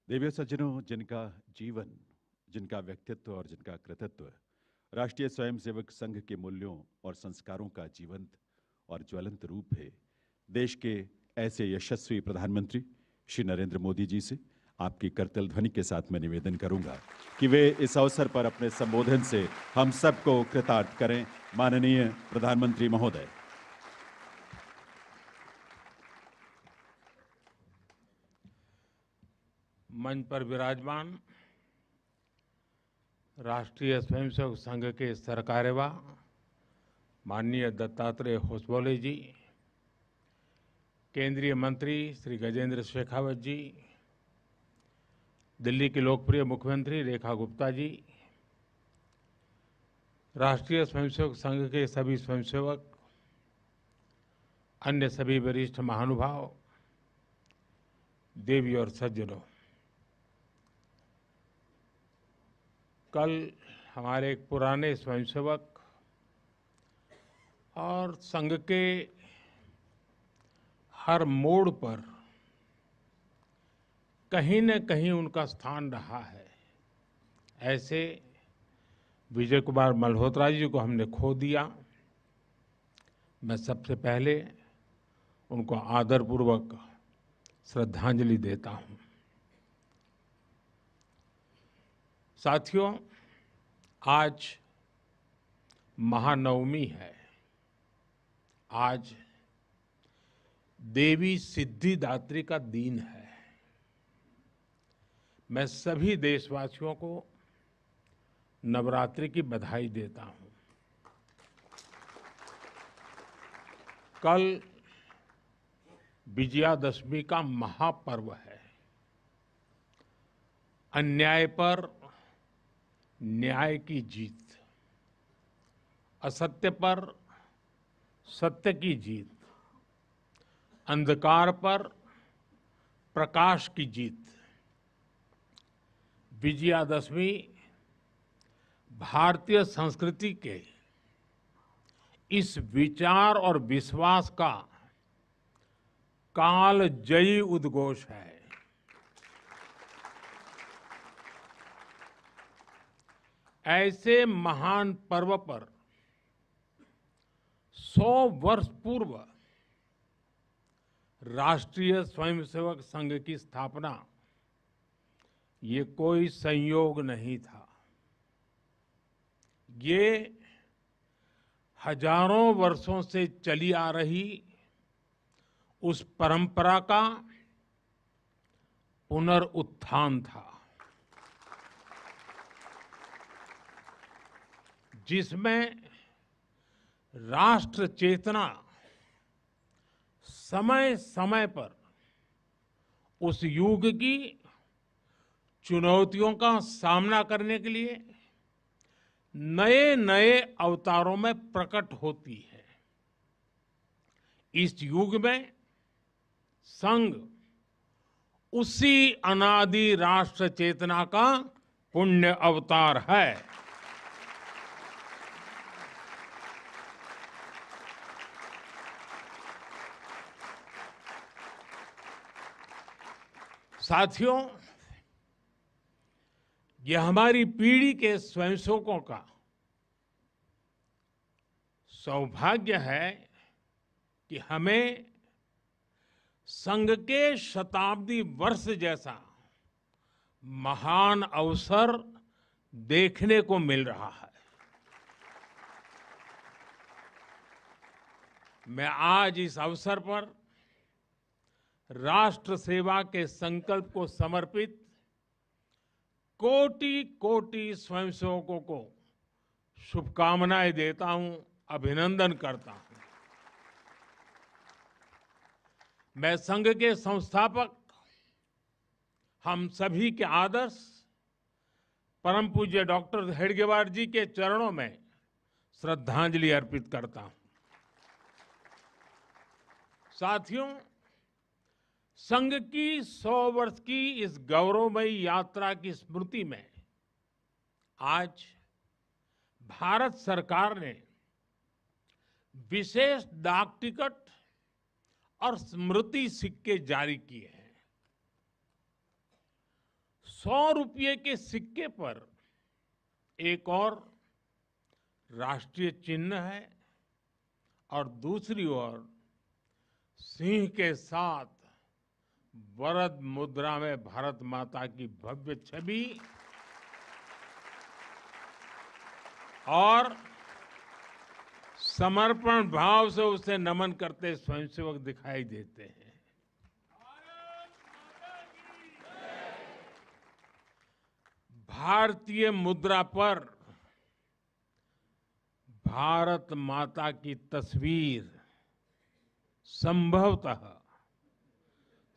देवियों सज्जनों, जिनका जीवन, जिनका व्यक्तित्व और जिनका कृतित्व राष्ट्रीय स्वयंसेवक संघ के मूल्यों और संस्कारों का जीवंत और ज्वलंत रूप है, देश के ऐसे यशस्वी प्रधानमंत्री श्री नरेंद्र मोदी जी से आपकी करतल ध्वनि के साथ मैं निवेदन करूंगा कि वे इस अवसर पर अपने संबोधन से हम सबको कृतार्थ करें। माननीय प्रधानमंत्री महोदय। मंच पर विराजमान राष्ट्रीय स्वयंसेवक संघ के सरकार्यवाह माननीय दत्तात्रेय होसबोले जी, केंद्रीय मंत्री श्री गजेंद्र शेखावत जी, दिल्ली की लोकप्रिय मुख्यमंत्री रेखा गुप्ता जी, राष्ट्रीय स्वयंसेवक संघ के सभी स्वयंसेवक, अन्य सभी वरिष्ठ महानुभाव, देवी और सज्जनों, कल हमारे एक पुराने स्वयंसेवक और संघ के हर मोड़ पर कहीं न कहीं उनका स्थान रहा है, ऐसे विजय कुमार मल्होत्रा जी को हमने खो दिया। मैं सबसे पहले उनको आदरपूर्वक श्रद्धांजलि देता हूं। साथियों, आज महानवमी है। आज देवी सिद्धिदात्री का दिन है। मैं सभी देशवासियों को नवरात्रि की बधाई देता हूं। कल विजयादशमी का महापर्व है। अन्याय पर न्याय की जीत, असत्य पर सत्य की जीत, अंधकार पर प्रकाश की जीत। विजयादशमी भारतीय संस्कृति के इस विचार और विश्वास का कालजयी उद्घोष है। ऐसे महान पर्व पर 100 वर्ष पूर्व राष्ट्रीय स्वयंसेवक संघ की स्थापना, ये कोई संयोग नहीं था। ये हजारों वर्षों से चली आ रही उस परंपरा का पुनरुत्थान था, जिसमें राष्ट्र चेतना समय समय पर उस युग की चुनौतियों का सामना करने के लिए नए नए अवतारों में प्रकट होती है। इस युग में संघ उसी अनादि राष्ट्र चेतना का पुण्य अवतार है। साथियों, यह हमारी पीढ़ी के स्वयंसेवकों का सौभाग्य है कि हमें संघ के शताब्दी वर्ष जैसा महान अवसर देखने को मिल रहा है। मैं आज इस अवसर पर राष्ट्र सेवा के संकल्प को समर्पित कोटि कोटि स्वयंसेवकों को शुभकामनाएं देता हूं, अभिनंदन करता हूं। मैं संघ के संस्थापक, हम सभी के आदर्श परम पूज्य डॉक्टर हेडगेवार जी के चरणों में श्रद्धांजलि अर्पित करता हूं। साथियों, संघ की 100 वर्ष की इस गौरवमयी यात्रा की स्मृति में आज भारत सरकार ने विशेष डाक टिकट और स्मृति सिक्के जारी किए हैं। 100 रुपये के सिक्के पर एक और राष्ट्रीय चिन्ह है और दूसरी ओर सिंह के साथ वरद मुद्रा में भारत माता की भव्य छवि और समर्पण भाव से उसे नमन करते स्वयंसेवक दिखाई देते हैं। भारतीय मुद्रा पर भारत माता की तस्वीर संभवतः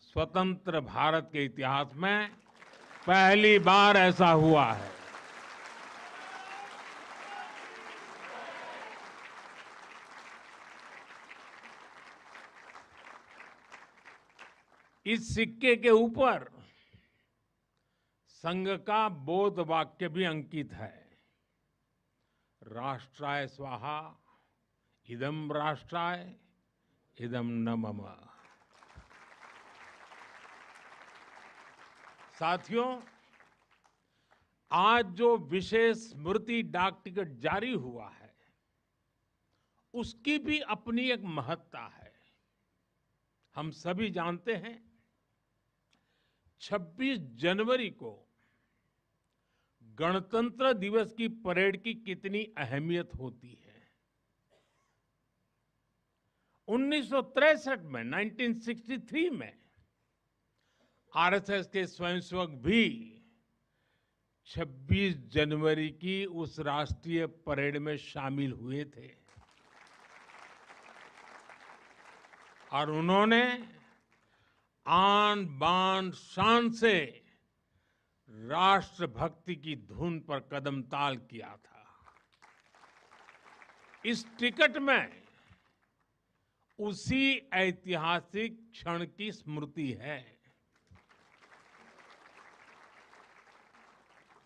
स्वतंत्र भारत के इतिहास में पहली बार ऐसा हुआ है। इस सिक्के के ऊपर संघ का बोध वाक्य भी अंकित है। राष्ट्राय स्वाहा इदं राष्ट्राय इदं न मम। साथियों, आज जो विशेष स्मृति डाक टिकट जारी हुआ है उसकी भी अपनी एक महत्ता है। हम सभी जानते हैं 26 जनवरी को गणतंत्र दिवस की परेड की कितनी अहमियत होती है। 1963 में 1963 में आरएसएस के स्वयंसेवक भी 26 जनवरी की उस राष्ट्रीय परेड में शामिल हुए थे और उन्होंने आन बान शान से राष्ट्रभक्ति की धुन पर कदम ताल किया था। इस टिकट में उसी ऐतिहासिक क्षण की स्मृति है।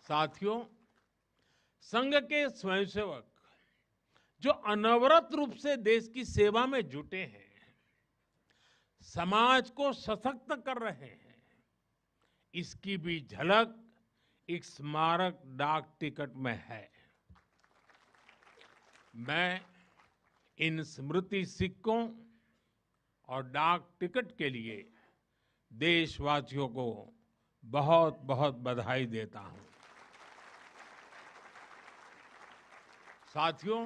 साथियों, संघ के स्वयंसेवक जो अनवरत रूप से देश की सेवा में जुटे हैं, समाज को सशक्त कर रहे हैं, इसकी भी झलक एक स्मारक डाक टिकट में है। मैं इन स्मृति सिक्कों और डाक टिकट के लिए देशवासियों को बहुत बहुत बधाई देता हूं। साथियों,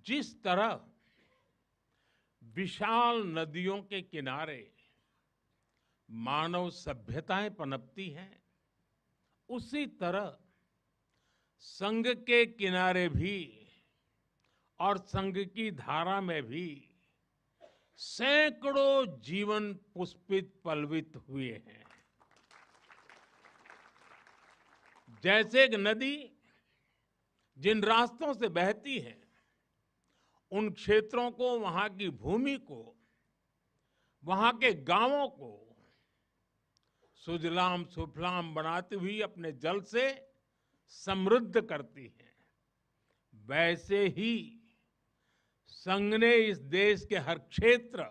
जिस तरह विशाल नदियों के किनारे मानव सभ्यताएं पनपती हैं, उसी तरह संघ के किनारे भी और संघ की धारा में भी सैकड़ों जीवन पुष्पित पल्वित हुए हैं। जैसे एक नदी जिन रास्तों से बहती है, उन क्षेत्रों को, वहां की भूमि को, वहां के गांवों को सुजलाम सुफलाम बनाती हुई अपने जल से समृद्ध करती है, वैसे ही संघ ने इस देश के हर क्षेत्र,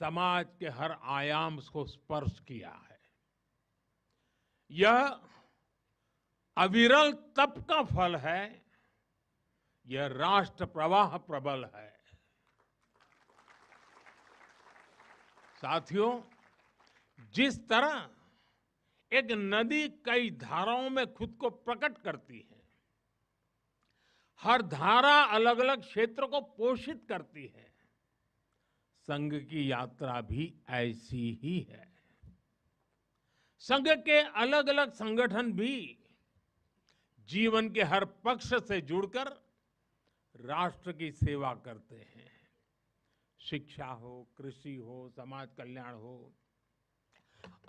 समाज के हर आयाम को स्पर्श किया है। यह अविरल तप का फल है, यह राष्ट्र प्रवाह प्रबल है। साथियों, जिस तरह एक नदी कई धाराओं में खुद को प्रकट करती है, हर धारा अलग अलग क्षेत्र को पोषित करती है, संघ की यात्रा भी ऐसी ही है। संघ के अलग अलग संगठन भी जीवन के हर पक्ष से जुड़कर राष्ट्र की सेवा करते हैं। शिक्षा हो, कृषि हो, समाज कल्याण हो,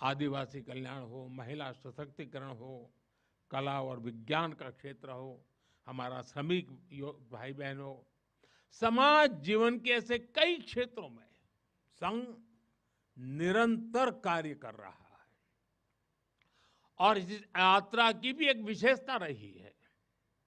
आदिवासी कल्याण हो, महिला सशक्तिकरण हो, कला और विज्ञान का क्षेत्र हो, हमारा श्रमिक भाई बहन हो, समाज जीवन के ऐसे कई क्षेत्रों में संघ निरंतर कार्य कर रहा है। और इस यात्रा की भी एक विशेषता रही है